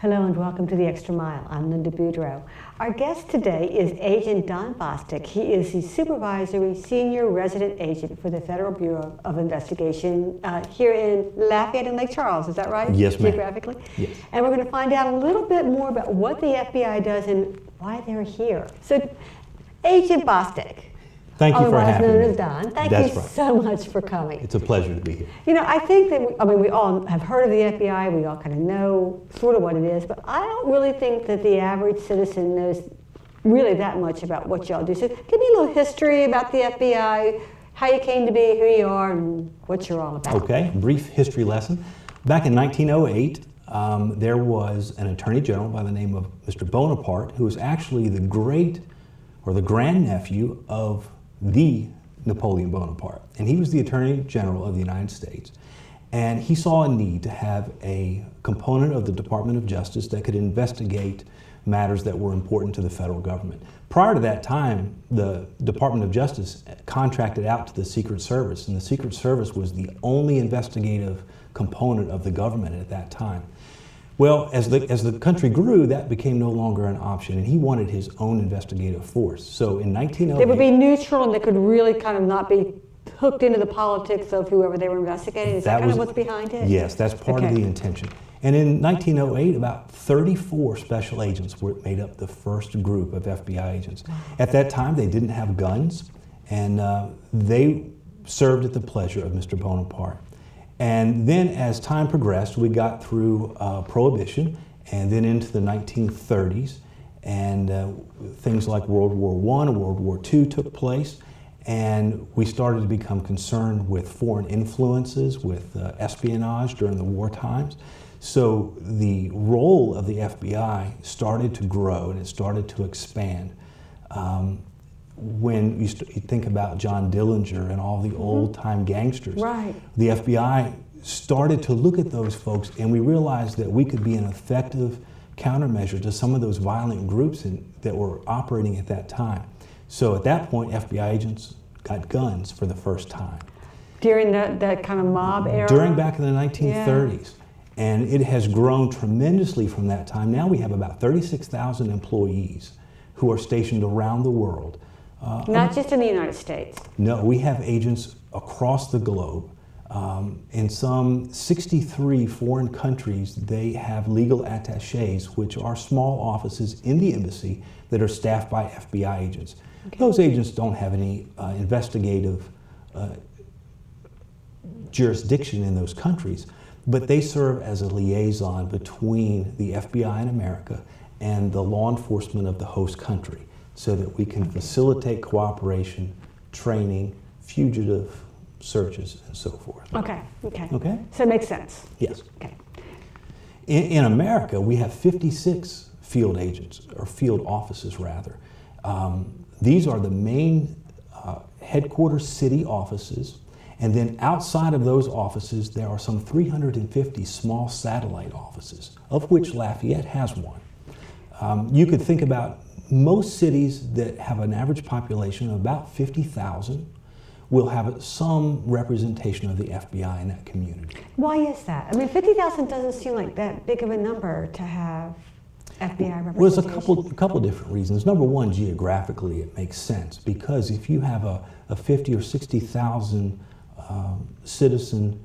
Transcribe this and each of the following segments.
Hello and welcome to The Extra Mile. I'm Linda Boudreaux. Our guest today is Agent Don Bostic. He is the Supervisory Senior Resident Agent for the Federal Bureau of Investigation here in Lafayette and Lake Charles. Is that right? Yes, ma'am. Geographically? Yes. And we're going to find out a little bit more about what the FBI does and why they're here. So, Agent Bostic. Thank you for having me. Otherwise known as Don. Thank That's you right. so much for coming. It's a pleasure to be here. You know, I think that, we all have heard of the FBI, we all kind of know sort of what it is, but I don't really think that the average citizen knows really that much about what y'all do. So give me a little history about the FBI, how you came to be who you are, and what you're all about. Okay, brief history lesson. Back in 1908, there was an Attorney General by the name of Mr. Bonaparte, who was actually the grandnephew of the Napoleon Bonaparte. And he was the Attorney General of the United States. And he saw a need to have a component of the Department of Justice that could investigate matters that were important to the federal government. Prior to that time, the Department of Justice contracted out to the Secret Service, and the Secret Service was the only investigative component of the government at that time. Well, as the country grew, that became no longer an option, and he wanted his own investigative force. So in 1908... They would be neutral and they could really kind of not be hooked into the politics of whoever they were investigating? Is that kind of what's behind it? Yes, that's part of the intention. And in 1908, about 34 special agents made up the first group of FBI agents. At that time, they didn't have guns, and they served at the pleasure of Mr. Bonaparte. And then as time progressed, we got through Prohibition and then into the 1930s, and things like World War I and World War II took place, and we started to become concerned with foreign influences, with espionage during the war times. So the role of the FBI started to grow and it started to expand. When you think about John Dillinger and all the old-time gangsters, right. The FBI started to look at those folks, and we realized that we could be an effective countermeasure to some of those violent groups that were operating at that time. So at that point, FBI agents got guns for the first time. During that kind of mob era? Back in the 1930s. Yeah. And it has grown tremendously from that time. Now we have about 36,000 employees who are stationed around the world. Not just in the United States. No, we have agents across the globe. In some 63 foreign countries, they have legal attaches, which are small offices in the embassy that are staffed by FBI agents. Okay. Those agents don't have any investigative jurisdiction in those countries, but they serve as a liaison between the FBI in America and the law enforcement of the host country, so that we can facilitate cooperation, training, fugitive searches, and so forth. Okay. So it makes sense. Yes. Okay. In America, we have 56 field agents, or field offices rather. These are the main headquarters city offices, and then outside of those offices, there are some 350 small satellite offices, of which Lafayette has one. You could think about most cities that have an average population of about 50,000 will have some representation of the FBI in that community. Why is that? I mean, 50,000 doesn't seem like that big of a number to have FBI representation. Well, there's a couple different reasons. Number one, geographically, it makes sense, because if you have a 50 or 60,000 citizen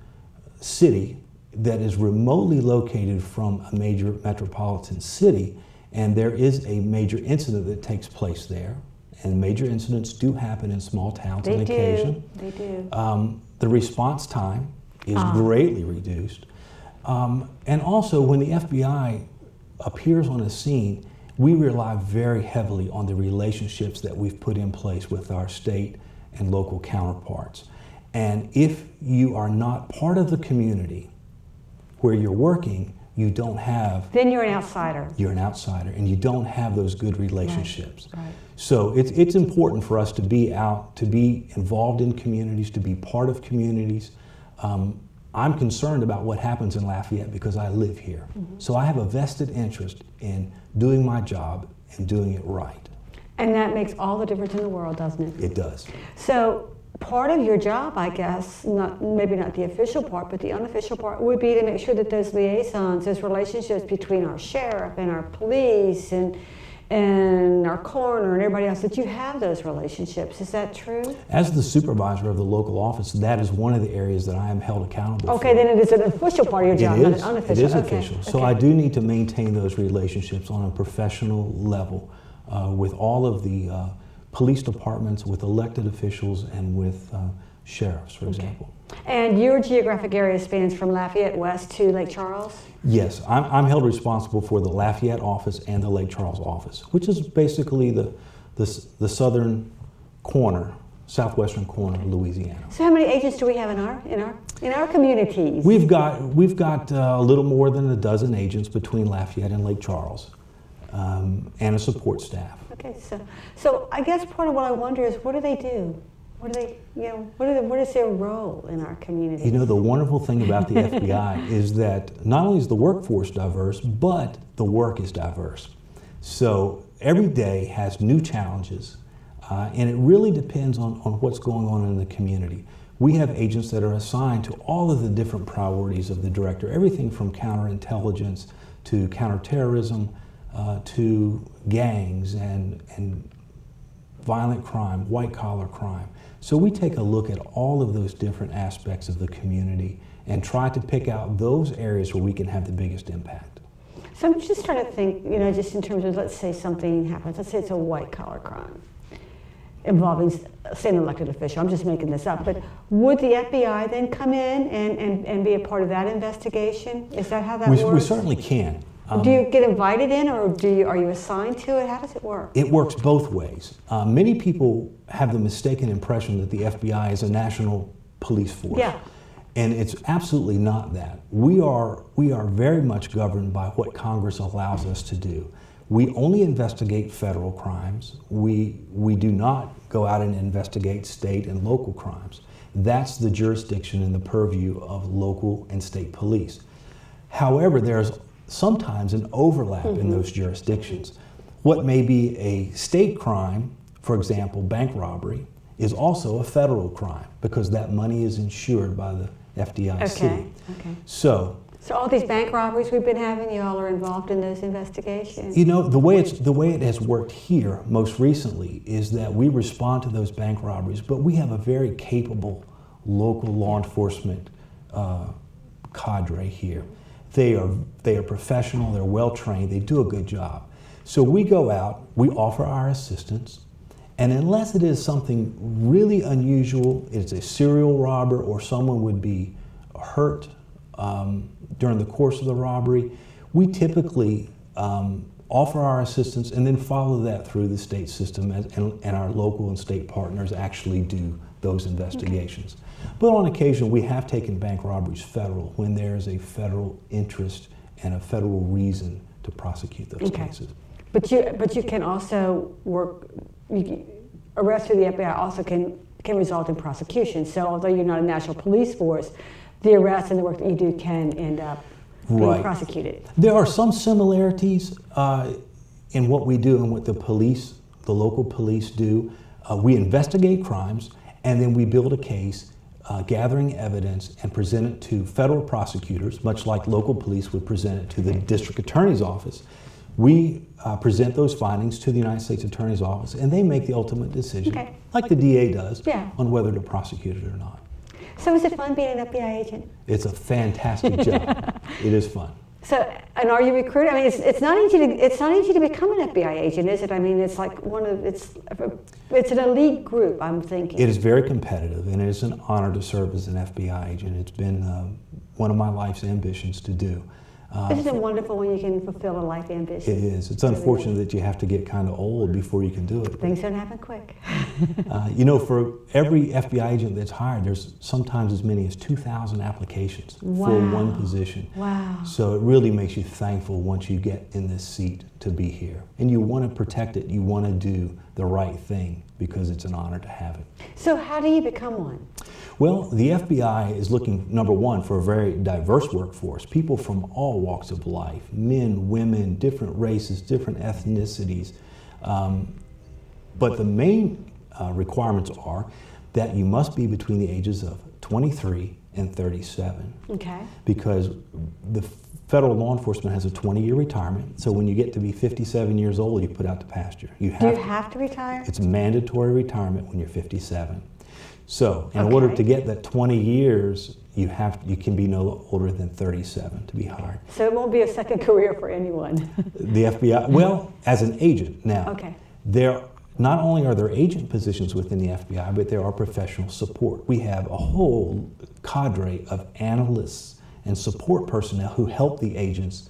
city that is remotely located from a major metropolitan city, and there is a major incident that takes place there, and major incidents do happen in small towns on occasion. They do. The response time is greatly reduced. And also, when the FBI appears on a scene, we rely very heavily on the relationships that we've put in place with our state and local counterparts. And if you are not part of the community where you're working, you don't have... Then you're an outsider. You're an outsider, and you don't have those good relationships. Right. So it's important for us to be out, to be involved in communities, to be part of communities. I'm concerned about what happens in Lafayette because I live here. Mm-hmm. So I have a vested interest in doing my job and doing it right. And that makes all the difference in the world, doesn't it? It does. So part of your job, I guess, maybe not the official part, but the unofficial part would be to make sure that those liaisons, those relationships between our sheriff and our police and our coroner and everybody else, that you have those relationships. Is that true? As the supervisor of the local office, that is one of the areas that I am held accountable for. Okay, then it is an official part of your job, not an unofficial. It is official. So I do need to maintain those relationships on a professional level with all of the police departments, with elected officials, and with sheriffs, for example. And your geographic area spans from Lafayette West to Lake Charles? Yes, I'm held responsible for the Lafayette office and the Lake Charles office, which is basically the southern corner, southwestern corner of Louisiana. So how many agents do we have in our communities? We've got a little more than a dozen agents between Lafayette and Lake Charles, and a support staff. Okay, so I guess part of what I wonder is, what do they do? What is their role in our community? You know, the wonderful thing about the FBI is that not only is the workforce diverse, but the work is diverse. So every day has new challenges, and it really depends on what's going on in the community. We have agents that are assigned to all of the different priorities of the director, everything from counterintelligence to counterterrorism to gangs and violent crime, white-collar crime. So we take a look at all of those different aspects of the community and try to pick out those areas where we can have the biggest impact. So I'm just trying to think, just in terms of, let's say something happens. Let's say it's a white-collar crime involving, say, an elected official. I'm just making this up. But would the FBI then come in and be a part of that investigation? Is that how that works? We certainly can. Do you get invited in, or are you assigned to it? How does it work? It works both ways. Many people have the mistaken impression that the FBI is a national police force. Yeah. And it's absolutely not that. We are very much governed by what Congress allows us to do. We only investigate federal crimes. We do not go out and investigate state and local crimes. That's the jurisdiction and the purview of local and state police. However, there's sometimes an overlap in those jurisdictions. What may be a state crime, for example, bank robbery, is also a federal crime because that money is insured by the FDIC. Okay. So all these bank robberies we've been having, you all are involved in those investigations? You know, the way it has worked here most recently is that we respond to those bank robberies, but we have a very capable local law enforcement cadre here. They are professional, they're well trained, they do a good job. So we go out, we offer our assistance, and unless it is something really unusual, it's a serial robber or someone would be hurt during the course of the robbery, we typically offer our assistance and then follow that through the state system, and our local and state partners actually do those investigations. But on occasion, we have taken bank robberies federal when there is a federal interest and a federal reason to prosecute those cases. But you can also work. Arrest through the FBI also can result in prosecution. So although you're not a national police force, the arrest and the work that you do can end up being prosecuted. There are some similarities in what we do and what the local police do. We investigate crimes, and then we build a case, gathering evidence, and present it to federal prosecutors, much like local police would present it to the district attorney's office. We present those findings to the United States Attorney's Office, and they make the ultimate decision, like the DA does, on whether to prosecute it or not. So is it fun being an FBI agent? It's a fantastic job. It is fun. So, and are you recruited? I mean, it's not easy to become an FBI agent, is it? I mean, it's like it's an elite group, I'm thinking. It is very competitive, and it is an honor to serve as an FBI agent. It's been one of my life's ambitions to do. Isn't it wonderful when you can fulfill a life ambition? It is. It's unfortunate that you have to get kind of old before you can do it. Things don't happen quick. For every FBI agent that's hired, there's sometimes as many as 2,000 applications for one position. Wow. So it really makes you thankful once you get in this seat to be here. And you want to protect it. You want to do the right thing because it's an honor to have it. So how do you become one? Well, the FBI is looking, number one, for a very diverse workforce, people from all walks of life, men, women, different races, different ethnicities. But the main requirements are that you must be between the ages of 23 and 37. Okay. Because the federal law enforcement has a 20-year retirement, so when you get to be 57 years old, you put out to pasture. Do you have to retire? It's mandatory retirement when you're 57. So in order to get that 20 years, you can be no older than 37 to be hired. So it won't be a second career for anyone. The FBI, well, as an agent now. Okay. Not only are there agent positions within the FBI, but there are professional support. We have a whole cadre of analysts and support personnel who help the agents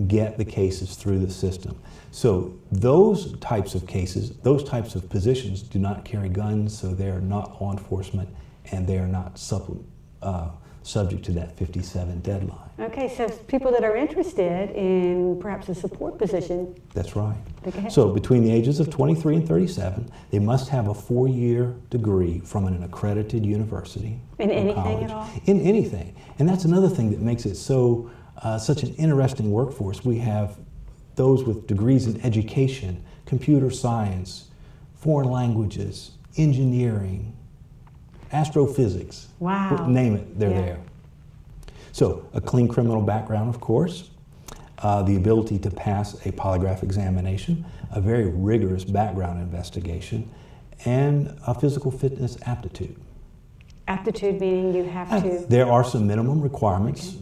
get the cases through the system. So those types of cases, those types of positions do not carry guns, so they are not law enforcement, and they are not subject to that 57 deadline. Okay, so people that are interested in perhaps a support position. That's right. Okay. So between the ages of 23 and 37, they must have a 4-year degree from an accredited university. In anything college. at all? In anything. And that's another thing that makes it so such an interesting workforce. We have those with degrees in education, computer science, foreign languages, engineering, astrophysics. Wow. Name it, they're there. So a clean criminal background, of course, the ability to pass a polygraph examination, a very rigorous background investigation, and a physical fitness aptitude. Aptitude meaning you have to... There are some minimum requirements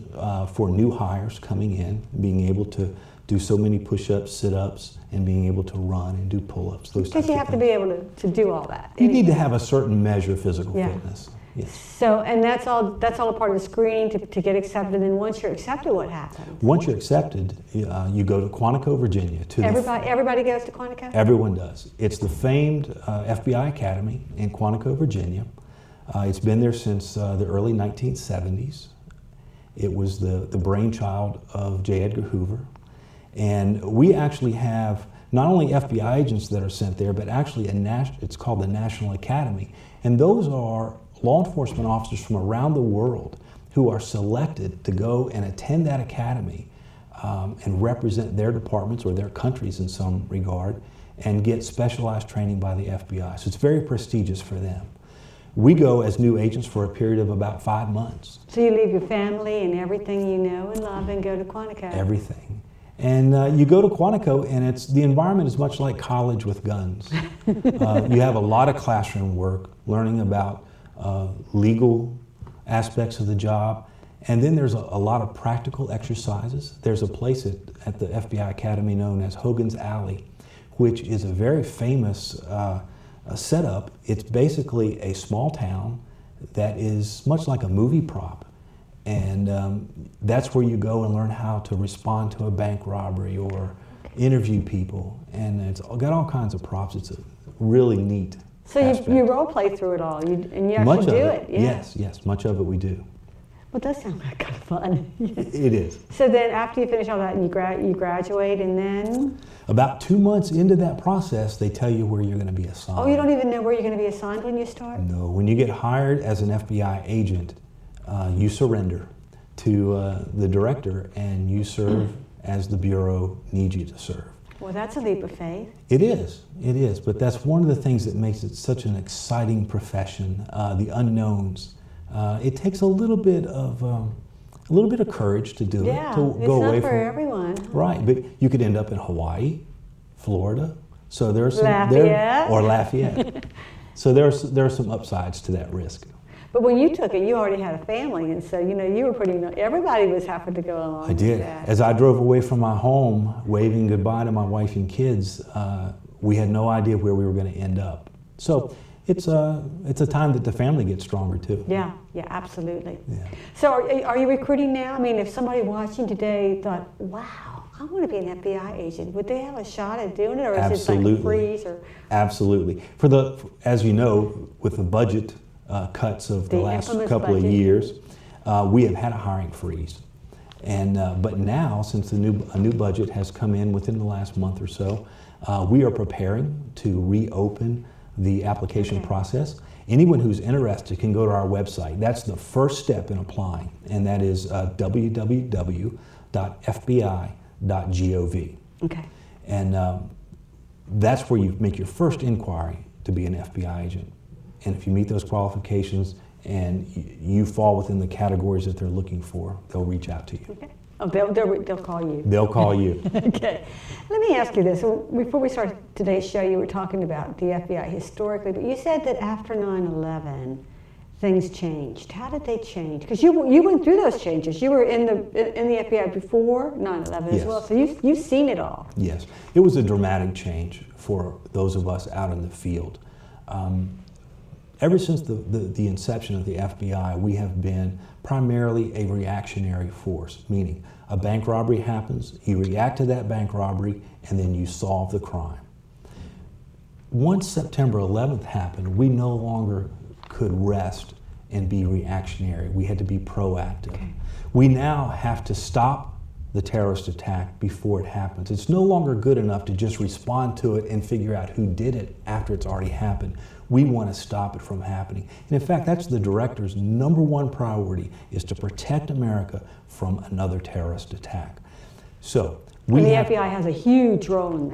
for new hires coming in, being able to do so many push-ups, sit-ups, and being able to run and do pull-ups. Because you have to be able to do all that. You need to have a certain measure of physical fitness. Yes. So, and that's all a part of the screening to get accepted. And then once you're accepted, what happens? Once you're accepted, you go to Quantico, Virginia. Everybody goes to Quantico? Everyone does. It's the famed FBI Academy in Quantico, Virginia. It's been there since the early 1970s. It was the brainchild of J. Edgar Hoover. And we actually have not only FBI agents that are sent there, but actually it's called the National Academy. And those are law enforcement officers from around the world who are selected to go and attend that academy and represent their departments or their countries in some regard and get specialized training by the FBI. So it's very prestigious for them. We go as new agents for a period of about 5 months. So you leave your family and everything you know and love and go to Quantico? Everything. And you go to Quantico, and the environment is much like college with guns. You have a lot of classroom work, learning about legal aspects of the job, and then there's a lot of practical exercises. There's a place at the FBI Academy known as Hogan's Alley, which is a very famous setup. It's basically a small town that is much like a movie prop. And that's where you go and learn how to respond to a bank robbery or interview people. And it's got all kinds of props. It's a really neat aspect. You role play through it all, and you actually do it. Yeah. Yes, much of it we do. Well, that sounds like kind of fun. It is. So then after you finish all that and you graduate, and then? About 2 months into that process, they tell you where you're going to be assigned. Oh, you don't even know where you're going to be assigned when you start? No. When you get hired as an FBI agent, you surrender to the director, and you serve as the Bureau needs you to serve. Well, that's a leap of faith. It is, but that's one of the things that makes it such an exciting profession, the unknowns. It takes a little bit of courage to do it, to go away from. It's not for everyone. Right, but you could end up in Hawaii, Florida, so there's some Lafayette. So there are some upsides to that risk. But when you took it, you already had a family, and so you were everybody was having to go along. I did. With that. As I drove away from my home, waving goodbye to my wife and kids, we had no idea where we were going to end up. So it's a time that the family gets stronger too. Yeah, absolutely. Yeah. So are you recruiting now? I mean, if somebody watching today thought, wow, I want to be an FBI agent, would they have a shot at doing it, or is it like a freeze? Or? Absolutely. As you know, with the budget cuts of the last couple of years, we have had a hiring freeze. And but now, since a new budget has come in within the last month or so, we are preparing to reopen the application process. Anyone who's interested can go to our website. That's the first step in applying, and that is www.fbi.gov. Okay. And that's where you make your first inquiry to be an FBI agent. and if you meet those qualifications and you fall within the categories that they're looking for, they'll reach out to you. Okay. Oh, they'll call you. They'll call you. Okay. Let me ask you this. So before we started today's show, you were talking about the FBI historically, but you said that after 9/11, things changed. How did they change? Because you went through those changes. You were in the FBI before 9/11 as Yes. well, so you've seen it all. Yes, it was a dramatic change for those of us out in the field. Ever since the inception of the FBI, we have been primarily a reactionary force, meaning a bank robbery happens, you react to that bank robbery, and then you solve the crime. Once September 11th happened, we no longer could rest and be reactionary. We had to be proactive. Okay. We now have to stop the terrorist attack before it happens. It's no longer good enough to just respond to it and figure out who did it after it's already happened. We want to stop it from happening. And in fact, that's the director's number one priority, is to protect America from another terrorist attack. So And the FBI has a huge role in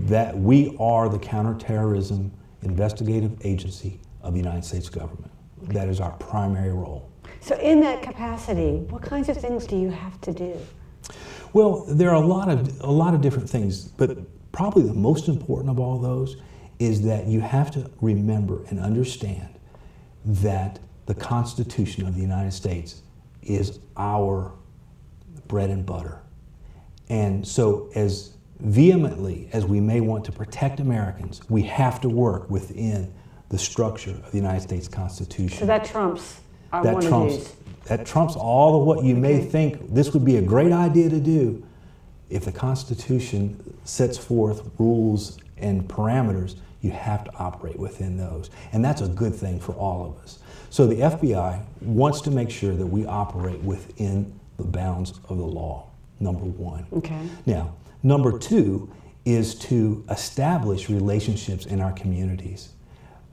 that. We are the counterterrorism investigative agency of the United States government. That is our primary role. So in that capacity, what kinds of things do you have to do? Well, there are a lot of different things, but probably the most important of all those is that you have to remember and understand that the Constitution of the United States is our bread and butter. And so as vehemently as we may want to protect Americans, we have to work within the structure of the United States Constitution. So that trumps our one of these. That trumps all of what you may think this would be a great idea to do. If the Constitution sets forth rules and parameters, you have to operate within those. And that's a good thing for all of us. So the FBI wants to make sure that we operate within the bounds of the law, number one. Okay. Now, number two is to establish relationships in our communities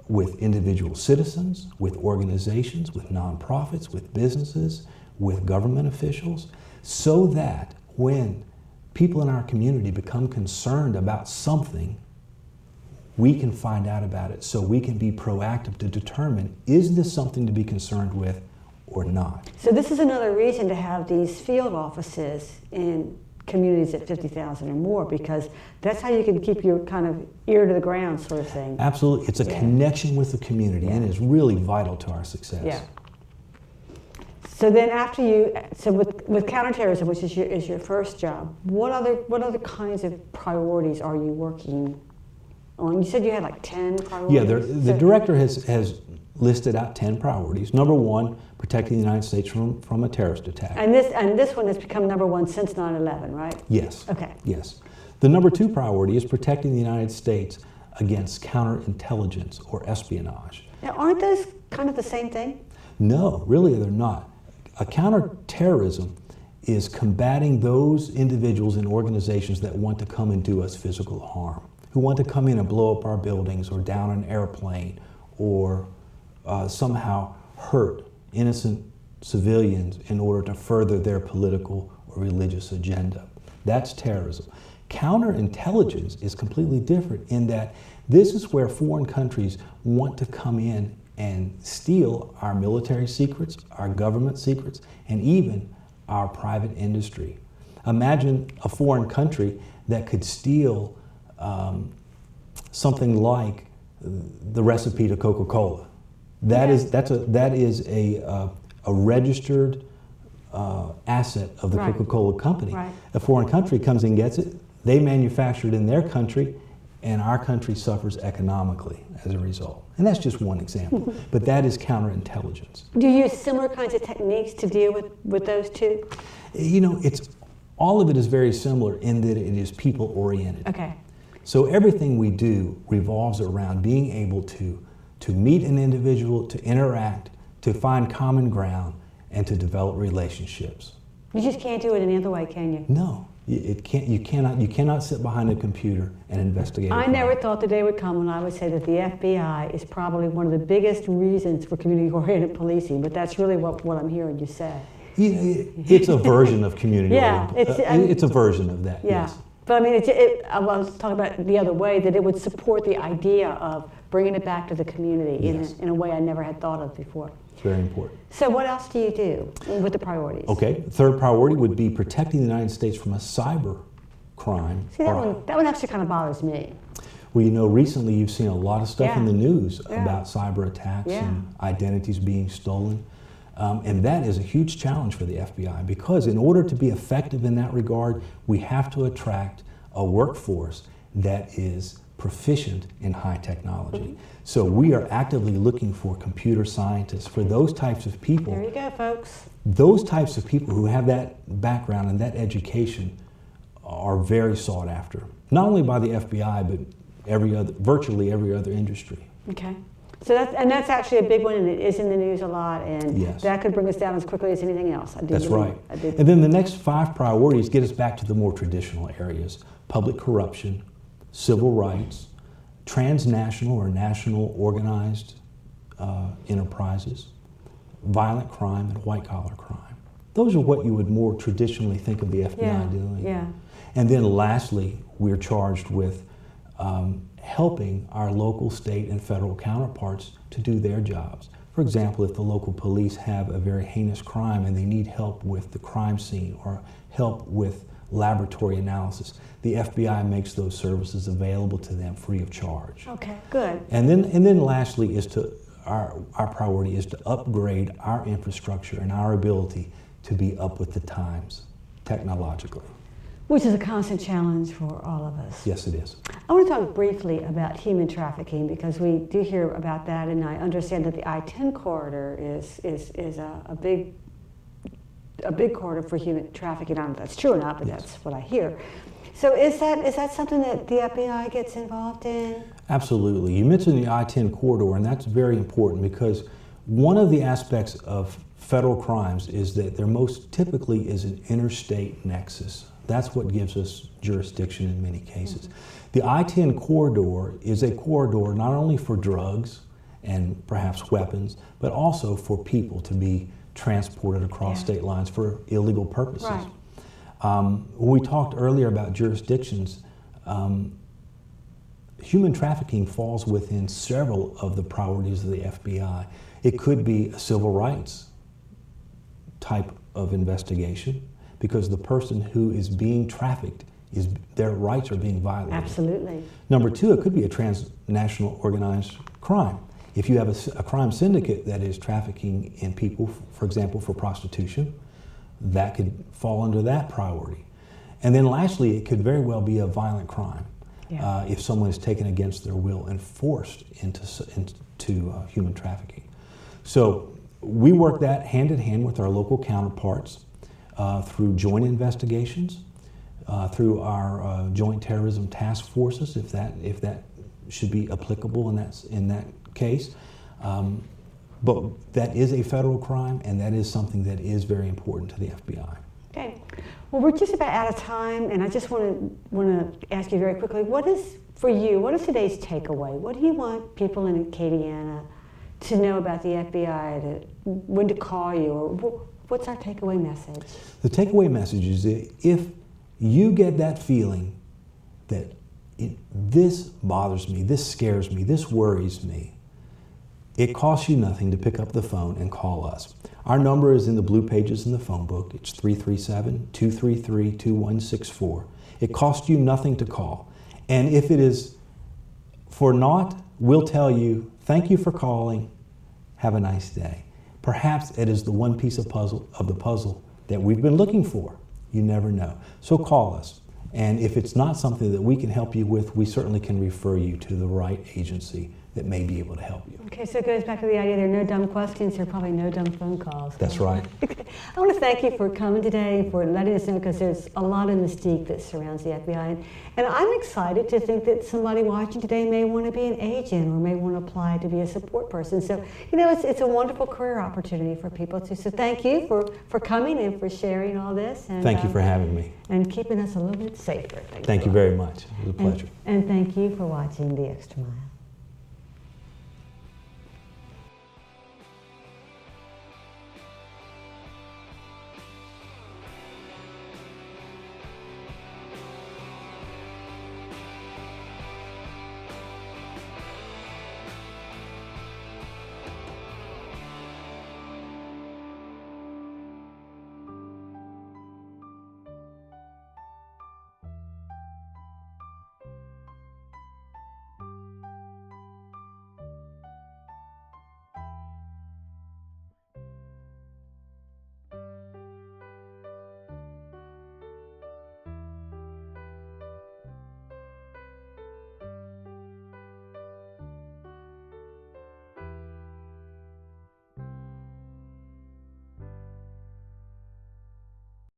with individual citizens, with organizations, with nonprofits, with businesses, with government officials, so that when people in our community become concerned about something, we can find out about it, so we can be proactive to determine, is this something to be concerned with or not? So this is another reason to have these field offices in communities at 50,000 or more, because that's how you can keep your kind of ear to the ground sort of thing. Absolutely. It's a connection with the community, and it's really vital to our success. Yeah. So then with counterterrorism, which is your first job, what other kinds of priorities are you working on? You said you had like 10 priorities? Yeah, the director has listed out 10 priorities. Number one, protecting the United States from a terrorist attack. And this one has become number one since 9/11, right? Yes. Okay. Yes. The number two priority is protecting the United States against counterintelligence or espionage. Now, aren't those kind of the same thing? No, really they're not. A counterterrorism is combating those individuals and organizations that want to come and do us physical harm, who want to come in and blow up our buildings or down an airplane or somehow hurt innocent civilians in order to further their political or religious agenda. That's terrorism. Counterintelligence is completely different in that this is where foreign countries want to come in and steal our military secrets, our government secrets, and even our private industry. Imagine a foreign country that could steal something like the recipe to Coca-Cola. That is a registered asset of the Right. Coca-Cola company. Right. A foreign country comes and gets it. They manufacture it in their country, and our country suffers economically as a result. And that's just one example. But that is counterintelligence. Do you use similar kinds of techniques to deal with those two? You know, all of it is very similar in that it is people oriented. Okay. So everything we do revolves around being able to meet an individual, to interact, to find common ground, and to develop relationships. You just can't do it any other way, can you? No, you cannot sit behind a computer and investigate. I never thought the day would come when I would say that the FBI is probably one of the biggest reasons for community-oriented policing, but that's really what I'm hearing you say. It's a version of community. Yeah, it's a version of that. Yeah, Yes. but I mean, I was talking about it the other way, that it would support the idea of bringing it back to the community Yes. in a way I never had thought of before. It's very important. So what else do you do with the priorities? Okay, third priority would be protecting the United States from a cyber crime. See, that one actually kind of bothers me. Well, you know, recently you've seen a lot of stuff in Yeah. the news Yeah. about cyber attacks Yeah. and identities being stolen. And that is a huge challenge for the FBI because in order to be effective in that regard, we have to attract a workforce that is proficient in high technology. So we are actively looking for computer scientists, for those types of people. There you go, folks. Those types of people who have that background and that education are very sought after, not only by the FBI, but virtually every other industry. Okay. So that's actually a big one, and it is in the news a lot, and Yes. that could bring us down as quickly as anything else. That's right. And then the next 5 priorities get us back to the more traditional areas: public corruption, civil rights, transnational or national organized enterprises, violent crime, and white-collar crime. Those are what you would more traditionally think of the FBI doing. Yeah. And then lastly, we're charged with helping our local, state, and federal counterparts to do their jobs. For example, if the local police have a very heinous crime and they need help with the crime scene or help with laboratory analysis, the FBI makes those services available to them free of charge. Okay, good. And then lastly is our priority is to upgrade our infrastructure and our ability to be up with the times technologically. Which is a constant challenge for all of us. Yes, it is. I want to talk briefly about human trafficking because we do hear about that, and I understand that the I-10 corridor is a big corridor for human trafficking. I don't know if that's true or not, but Yes. that's what I hear. So is that something that the FBI gets involved in? Absolutely. You mentioned the I-10 corridor, and that's very important because one of the aspects of federal crimes is that there most typically is an interstate nexus. That's what gives us jurisdiction in many cases. The I-10 corridor is a corridor not only for drugs and perhaps weapons, but also for people to be transported across state lines for illegal purposes. Right. When we talked earlier about jurisdictions, human trafficking falls within several of the priorities of the FBI. It could be a civil rights type of investigation because the person who is being trafficked, their rights are being violated. Absolutely. Number 2, it could be a transnational organized crime. If you have a crime syndicate that is trafficking in people, for example, for prostitution, that could fall under that priority. And then lastly, it could very well be a violent crime if someone is taken against their will and forced into human trafficking. So we work that hand in hand with our local counterparts through joint investigations, through our joint terrorism task forces, if that should be applicable in that case. But that is a federal crime, and that is something that is very important to the FBI. Okay. Well, we're just about out of time, and I just want to ask you very quickly, what is today's takeaway? What do you want people in Acadiana to know about the FBI, when to call you, or what's our takeaway message? The takeaway message is that if you get that feeling that this bothers me, this scares me, this worries me, it costs you nothing to pick up the phone and call us. Our number is in the blue pages in the phone book. It's 337-233-2164. It costs you nothing to call. And if it is for naught, we'll tell you, thank you for calling, have a nice day. Perhaps it is the one piece of the puzzle that we've been looking for. You never know. So call us. And if it's not something that we can help you with, we certainly can refer you to the right agency that may be able to help you. Okay, so it goes back to the idea there are no dumb questions, there are probably no dumb phone calls. That's right. I want to thank you for coming today, for letting us know, because there's a lot of mystique that surrounds the FBI. And I'm excited to think that somebody watching today may want to be an agent or may want to apply to be a support person. So, it's a wonderful career opportunity for people too. So thank you for coming and for sharing all this. And, thank you for having me. And keeping us a little bit safer. Thank you very much. It was a pleasure. And thank you for watching The Extra Mile.